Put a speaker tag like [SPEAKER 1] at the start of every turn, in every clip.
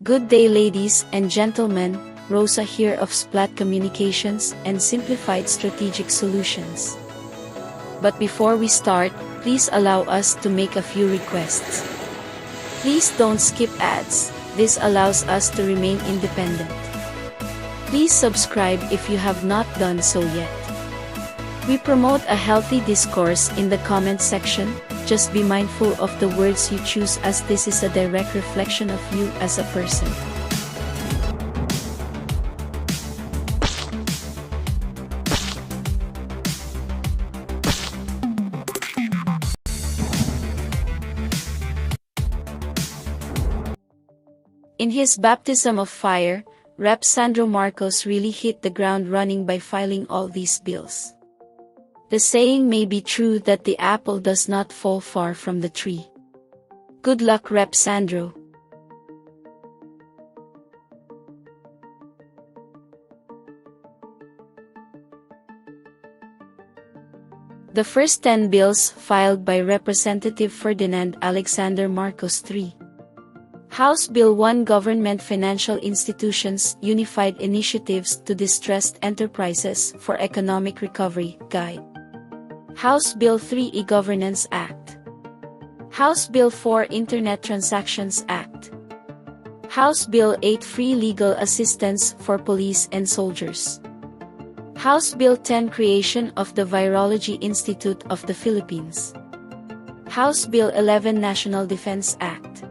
[SPEAKER 1] Good day, ladies and gentlemen. Rosa here of Splat Communications and Simplified Strategic Solutions. But before we start, please allow us to make a few requests. Please don't skip ads. This allows us to remain independent. Please subscribe if you have not done so yet. We promote a healthy discourse in the comment section. Just be mindful of the words you choose, as this is a direct reflection of you as a person. In his baptism of fire, Rep. Sandro Marcos really hit the ground running by filing all these bills. The saying may be true that the apple does not fall far from the tree. Good luck, Rep. Sandro. The first 10 bills filed by Representative Ferdinand Alexander Marcos III. House Bill 1, Government Financial Institutions Unified Initiatives to Distressed Enterprises for Economic Recovery Guide. House Bill 3, E-Governance Act. House Bill 4, Internet Transactions Act. House Bill 8, Free Legal Assistance for Police and Soldiers. House Bill 10, Creation of the Virology Institute of the Philippines. House Bill 11, National Defense Act.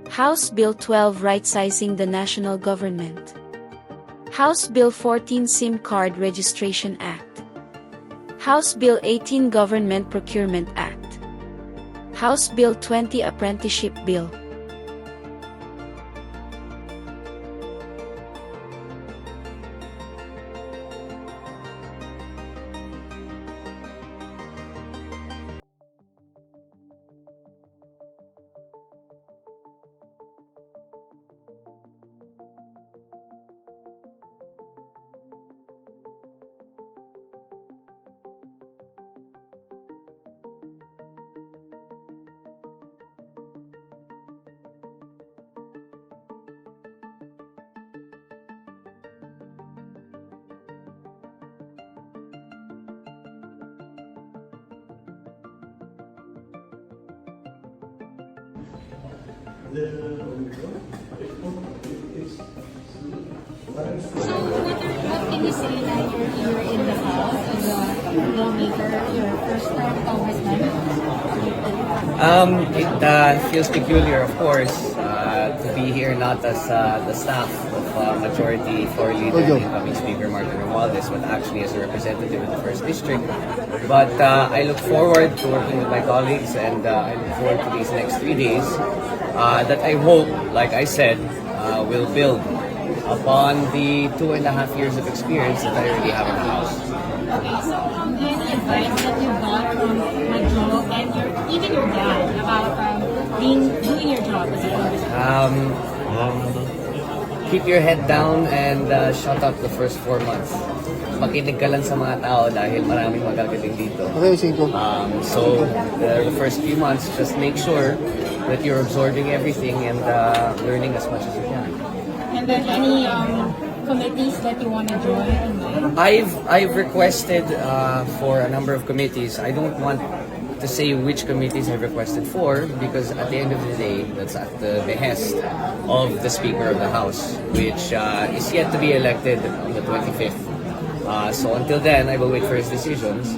[SPEAKER 1] House Bill 12, Right-Sizing the National Government. House Bill 14, SIM Card Registration Act. House Bill 18, Government Procurement Act. House Bill 20, Apprenticeship Bill.
[SPEAKER 2] So, what can you say that you're here in the House as a lawmaker, your first term congressman?
[SPEAKER 3] It feels peculiar, of course, to be here not as the staff of Majority Floor Leader and incoming Speaker Martin Romualdez, but actually as a representative of the First District. But I look forward to working with my colleagues, and I look forward to these next 3 days that I hope, like I said, will build upon the 2.5 years of experience that I already have in the House.
[SPEAKER 2] Okay, so any advice that you got from Major and even your dad about doing your job as a congressman?
[SPEAKER 3] Keep your head down and shut up the first 4 months. Makinig ka lang sa mga tao dahil maraming magagaling dito. So the first few months, just make sure that you're absorbing everything and learning as much as you can.
[SPEAKER 2] And then any committees that you want to join?
[SPEAKER 3] I've requested for a number of committees. I don't want to say which committees I've requested for, because at the end of the day, that's at the behest of the Speaker of the House, which is yet to be elected on the 25th. So until then, I will wait for his decisions.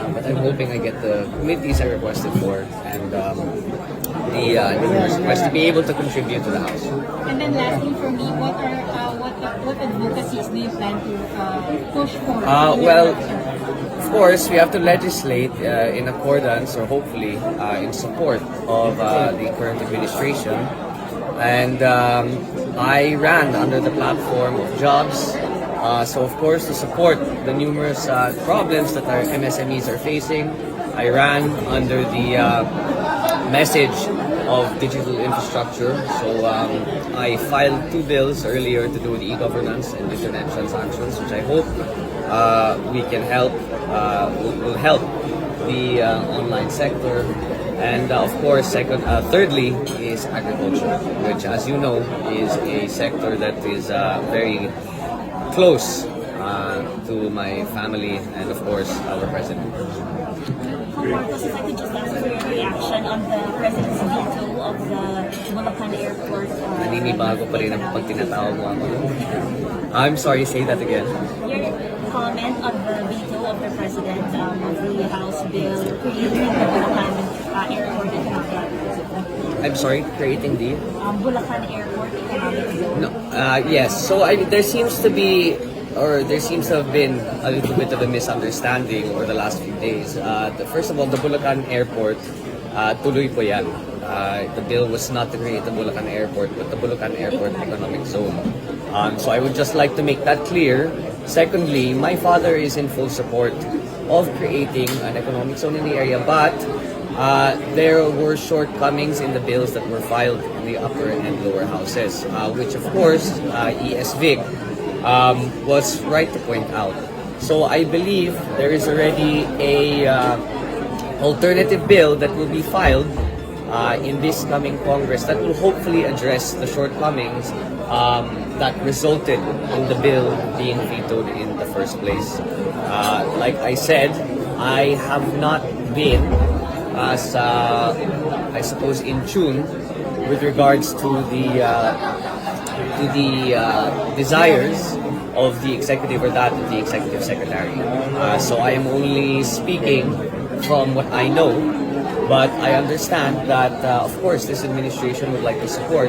[SPEAKER 3] But I'm hoping I get the committees I requested for and the numerous requests to be able to contribute to the House.
[SPEAKER 2] And then lastly for me, what advocacies do you plan to push for?
[SPEAKER 3] Well, of course, we have to legislate in accordance, or hopefully in support of the current administration. And I ran under the platform of jobs. So of course, to support the numerous problems that our MSMEs are facing, I ran under the message of digital infrastructure. So I filed 2 bills earlier to do with e-governance and internet transactions, which I hope we can help will help the online sector And of course, thirdly is agriculture, which, as you know, is a sector that is very close to my family and, of course, our president.
[SPEAKER 2] Marcos, if I could just ask for your reaction on the president's veto of the Bulacan Airport.
[SPEAKER 3] Naninibago pa rin ang pag tinatawag mo ako. I'm sorry, say that again.
[SPEAKER 2] Your comment on the veto of the president of the House bill creating the Bulacan Airport economic zone.
[SPEAKER 3] I'm sorry, creating the...
[SPEAKER 2] Bulacan Airport economic zone.
[SPEAKER 3] No, yes, so there seems to have been a little bit of a misunderstanding over the last few days. First of all, the Bulacan Airport, tuloy po yan. The bill was not to create the Bulacan Airport, but the Bulacan Airport Economic Zone. So I would just like to make that clear. Secondly, my father is in full support of creating an economic zone in the area, but there were shortcomings in the bills that were filed in the upper and lower houses, which of course ES-Vic was right to point out. So I believe there is already a alternative bill that will be filed in this coming Congress that will hopefully address the shortcomings that resulted in the bill being vetoed in the first place. Like I said, I have not been as I suppose in tune with regards to the desires of the executive or that of the executive secretary. So I am only speaking from what I know, but I understand that of course this administration would like to support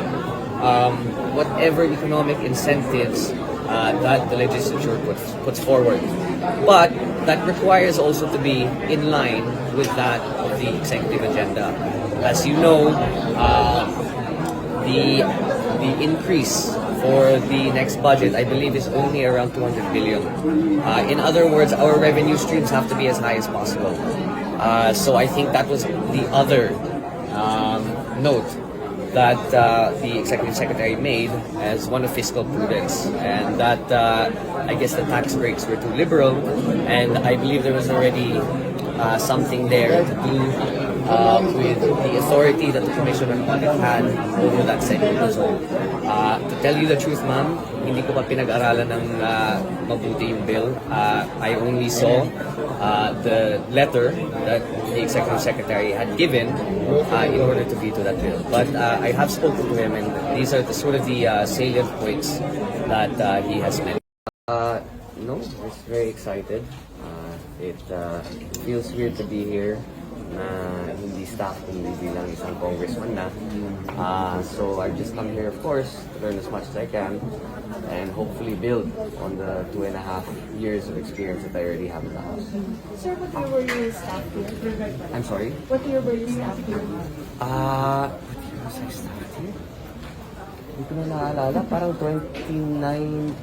[SPEAKER 3] whatever economic incentives that the legislature puts forward. But that requires also to be in line with that of the executive agenda. As you know, the increase for the next budget, I believe, is only around 200 billion. In other words, our revenue streams have to be as high as possible. So I think that was the other note that the executive secretary made as one of fiscal prudence, and that I guess the tax breaks were too liberal, and I believe there was already something there to do with the authority that the Commission on Audit had over that segment. So, to tell you the truth, ma'am, hindi ko pa pinag-aralan ng mabuti yung bill. I only saw the letter that the Executive Secretary had given in order to veto that bill. But I have spoken to him, and these are the sort of the salient points that he has made. No, just very excited. It feels weird to be here na hindi staff kundi bilang isang congressman na. So I've just come here, of course, to learn as much as I can and hopefully build on the 2.5 years of experience that I already have in the House.
[SPEAKER 2] Sir, what year were you staff here?
[SPEAKER 3] I'm sorry?
[SPEAKER 2] What year were you staff here?
[SPEAKER 3] What year was I staff here? Hindi ko na naalala. Parang 2019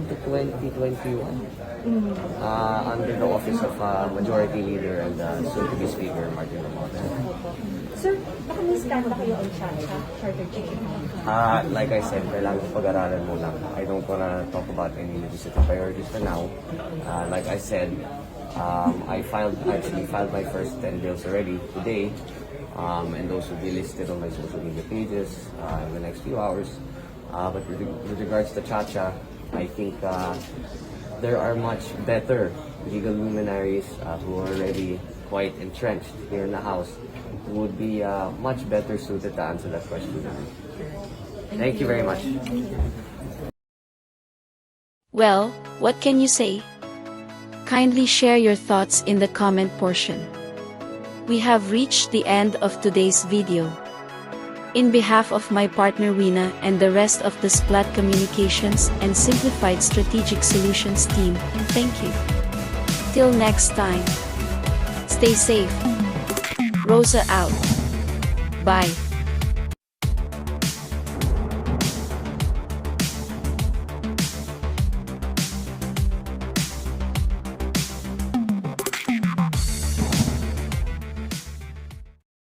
[SPEAKER 3] to 2021. Under the office of Majority Leader and soon-to-be Speaker Martin Romualdez.
[SPEAKER 2] Sir, baka may stand na kayo on charter change?
[SPEAKER 3] Like I said, kailangan ko pag-aralan muna. I don't wanna talk about any legislative priorities for now. Like I said, I actually filed my first 10 bills already today, and those will be listed on my social media pages in the next few hours. But with regards to Chacha, I think there are much better legal luminaries who are already quite entrenched here in the House who would be much better suited to answer that question. Thank you very much.
[SPEAKER 1] Well, what can you say? Kindly share your thoughts in the comment portion. We have reached the end of today's video. In behalf of my partner Rina and the rest of the Splat Communications and Simplified Strategic Solutions team, thank you. Till next time. Stay safe. Rosa out. Bye.